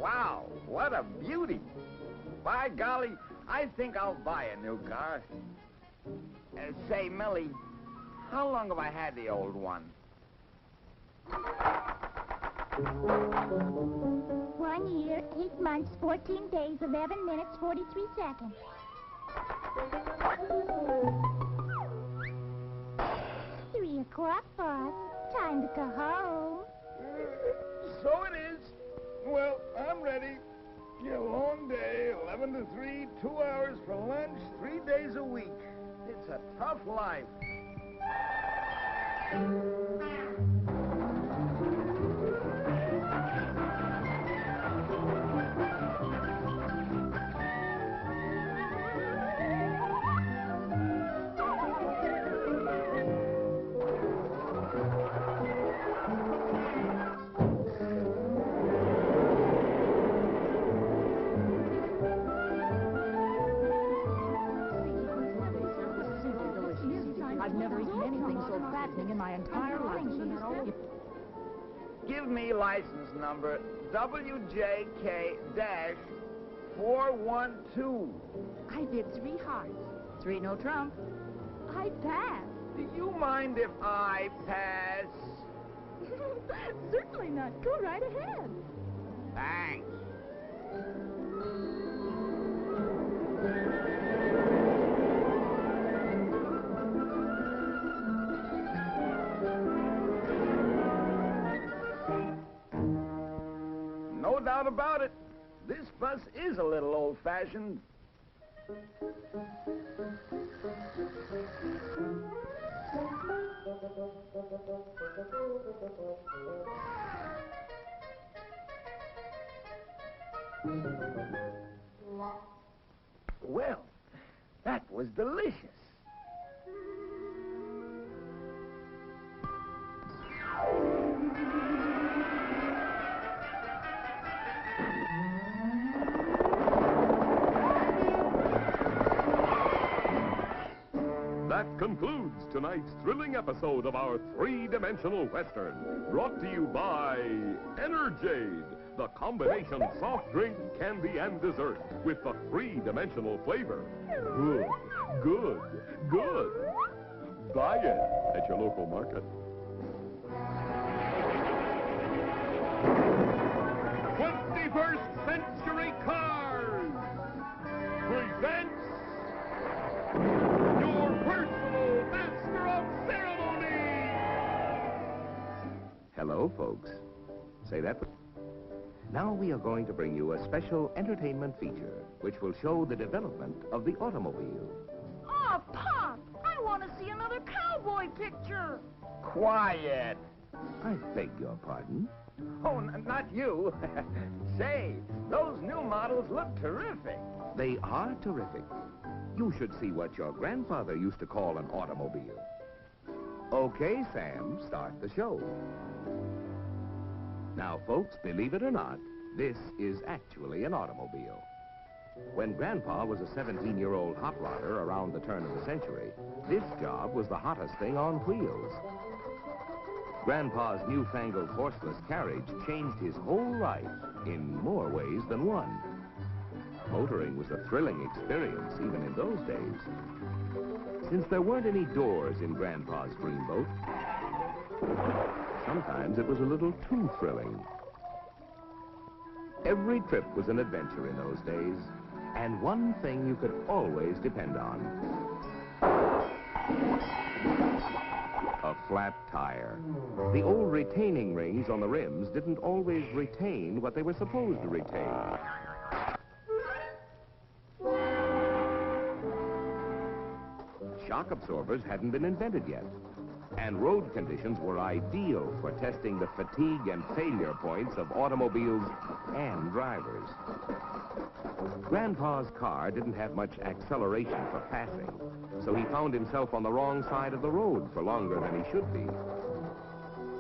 Wow, what a beauty. By golly, I think I'll buy a new car. Say, Millie, how long have I had the old one? 1 year, 8 months, 14 days, 11 minutes, 43 seconds. 3 o'clock, boss. Time to go home. So it is. Well, I'm ready. A long day, 11 to 3, 2 hours for lunch, 3 days a week. It's a tough life. I've never eaten anything so fattening in my entire life. Give me license number WJK-412. I did 3 hearts. 3 no trump. I passed. Do you mind if I pass? Certainly not. Go right ahead. Thanks. No doubt about it. This bus is a little old-fashioned. Well, that was delicious. That concludes tonight's thrilling episode of our three-dimensional Western, brought to you by Enerjade, the combination soft drink, candy, and dessert with the three-dimensional flavor. Good, good, good. Buy it at your local market. 21st Century Cars presents your personal master of ceremony. Hello, folks. Say that. Now we are going to bring you a special entertainment feature which will show the development of the automobile. Oh, Pop! I want to see another cowboy picture. Quiet. I beg your pardon? Oh, not you. Say, those new models look terrific. They are terrific. You should see what your grandfather used to call an automobile. Okay, Sam, start the show. Now, folks, believe it or not, this is actually an automobile. When Grandpa was a 17-year-old hot rodder around the turn of the century, this job was the hottest thing on wheels. Grandpa's newfangled horseless carriage changed his whole life in more ways than one. Motoring was a thrilling experience even in those days. Since there weren't any doors in Grandpa's dreamboat, sometimes it was a little too thrilling. Every trip was an adventure in those days, and one thing you could always depend on: a flat tire. The old retaining rings on the rims didn't always retain what they were supposed to retain. Shock absorbers hadn't been invented yet, and road conditions were ideal for testing the fatigue and failure points of automobiles and drivers. Grandpa's car didn't have much acceleration for passing, so he found himself on the wrong side of the road for longer than he should be.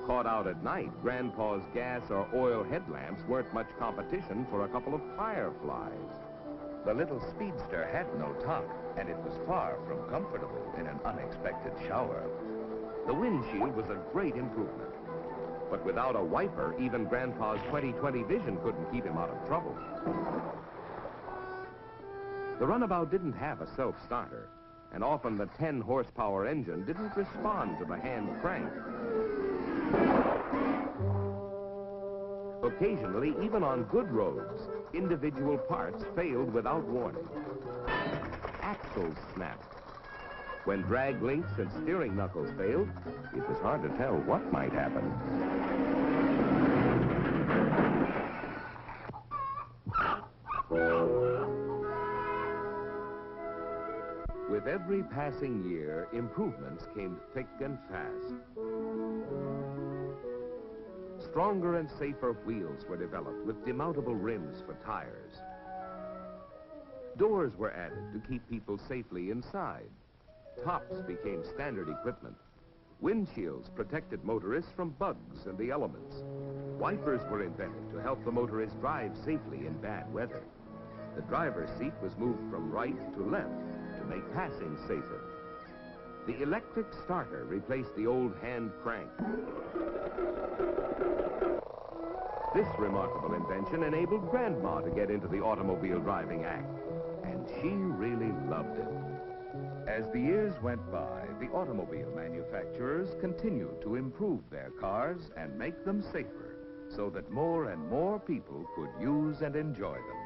Caught out at night, Grandpa's gas or oil headlamps weren't much competition for a couple of fireflies. The little speedster had no top, and it was far from comfortable in an unexpected shower. The windshield was a great improvement. But without a wiper, even Grandpa's 20/20 vision couldn't keep him out of trouble. The runabout didn't have a self-starter, and often the 10-horsepower engine didn't respond to the hand crank. Occasionally, even on good roads, individual parts failed without warning. Axles snapped. When drag links and steering knuckles failed, it was hard to tell what might happen. With every passing year, improvements came thick and fast. Stronger and safer wheels were developed with demountable rims for tires. Doors were added to keep people safely inside. Tops became standard equipment. Windshields protected motorists from bugs and the elements. Wipers were invented to help the motorist drive safely in bad weather. The driver's seat was moved from right to left to make passing safer. The electric starter replaced the old hand crank. This remarkable invention enabled Grandma to get into the automobile driving act, and she really loved it. As the years went by, the automobile manufacturers continued to improve their cars and make them safer, so that more and more people could use and enjoy them.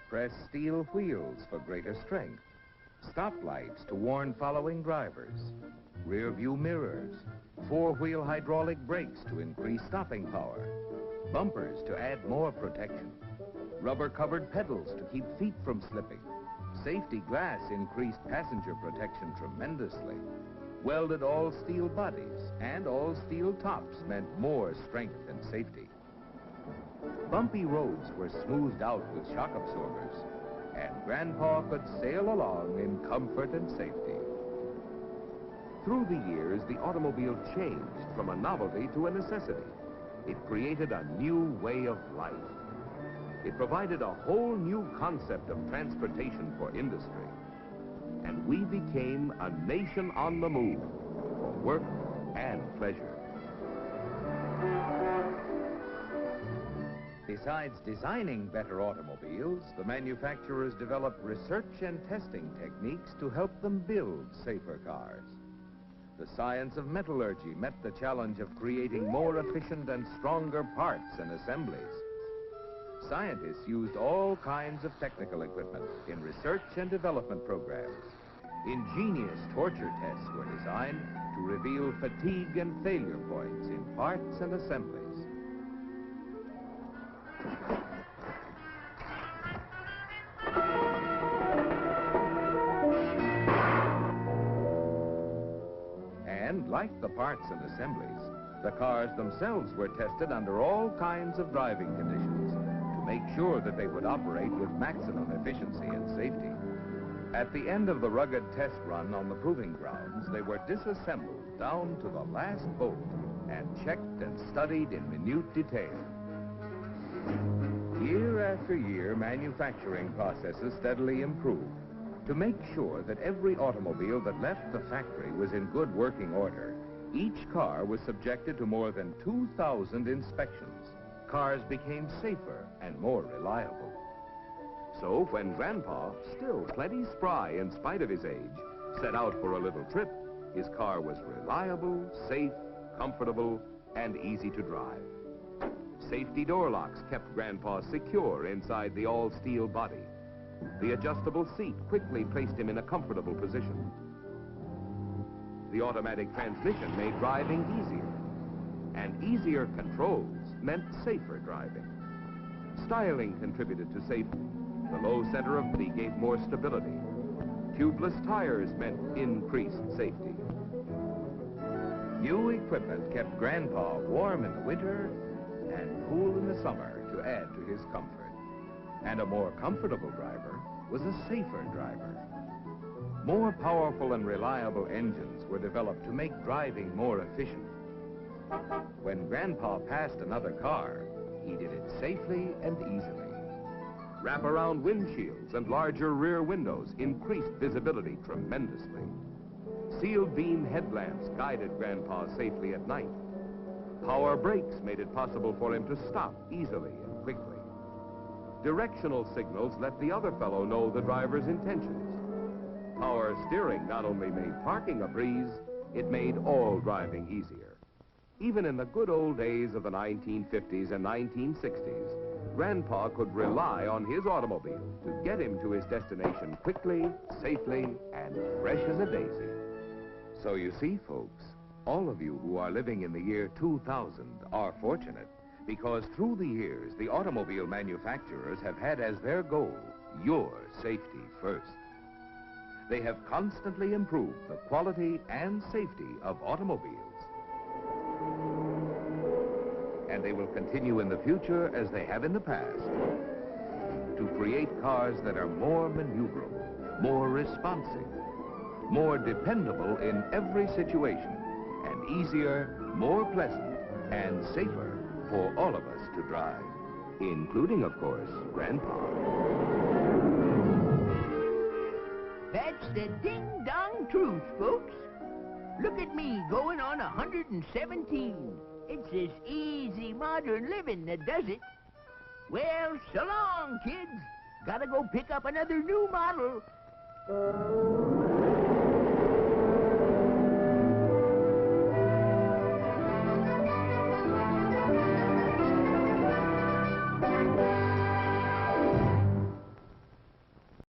Pressed steel wheels for greater strength, stoplights to warn following drivers, rear-view mirrors, four-wheel hydraulic brakes to increase stopping power, bumpers to add more protection, rubber-covered pedals to keep feet from slipping. Safety glass increased passenger protection tremendously. Welded all-steel bodies and all-steel tops meant more strength and safety. Bumpy roads were smoothed out with shock absorbers, and Grandpa could sail along in comfort and safety. Through the years, the automobile changed from a novelty to a necessity. It created a new way of life. It provided a whole new concept of transportation for industry. And we became a nation on the move for work and pleasure. Besides designing better automobiles, the manufacturers developed research and testing techniques to help them build safer cars. The science of metallurgy met the challenge of creating more efficient and stronger parts and assemblies. Scientists used all kinds of technical equipment in research and development programs. Ingenious torture tests were designed to reveal fatigue and failure points in parts and assemblies. And like the parts and assemblies, the cars themselves were tested under all kinds of driving conditions to make sure that they would operate with maximum efficiency and safety. At the end of the rugged test run on the proving grounds, they were disassembled down to the last bolt and checked and studied in minute detail. Year after year, manufacturing processes steadily improved to make sure that every automobile that left the factory was in good working order. Each car was subjected to more than 2,000 inspections. Cars became safer and more reliable. So when Grandpa, still plenty spry in spite of his age, set out for a little trip, his car was reliable, safe, comfortable, and easy to drive. Safety door locks kept Grandpa secure inside the all-steel body. The adjustable seat quickly placed him in a comfortable position. The automatic transmission made driving easier, and easier controls meant safer driving. Styling contributed to safety. The low center of gravity gave more stability. Tubeless tires meant increased safety. New equipment kept Grandpa warm in the winter and cool in the summer to add to his comfort. And a more comfortable driver was a safer driver. More powerful and reliable engines were developed to make driving more efficient. When Grandpa passed another car, he did it safely and easily. Wraparound windshields and larger rear windows increased visibility tremendously. Sealed beam headlamps guided Grandpa safely at night. Power brakes made it possible for him to stop easily and quickly. Directional signals let the other fellow know the driver's intentions. Power steering not only made parking a breeze, it made all driving easier. Even in the good old days of the 1950s and 1960s, Grandpa could rely on his automobile to get him to his destination quickly, safely, and fresh as a daisy. So you see, folks, all of you who are living in the year 2000 are fortunate, because through the years, the automobile manufacturers have had as their goal your safety first. They have constantly improved the quality and safety of automobiles. And they will continue in the future as they have in the past to create cars that are more maneuverable, more responsive, more dependable in every situation, and easier, more pleasant, and safer for all of us to drive, including, of course, Grandpa. That's the ding-dong truth, folks. Look at me going on 117. It's this easy modern living that does it. Well, so long, kids. Gotta go pick up another new model.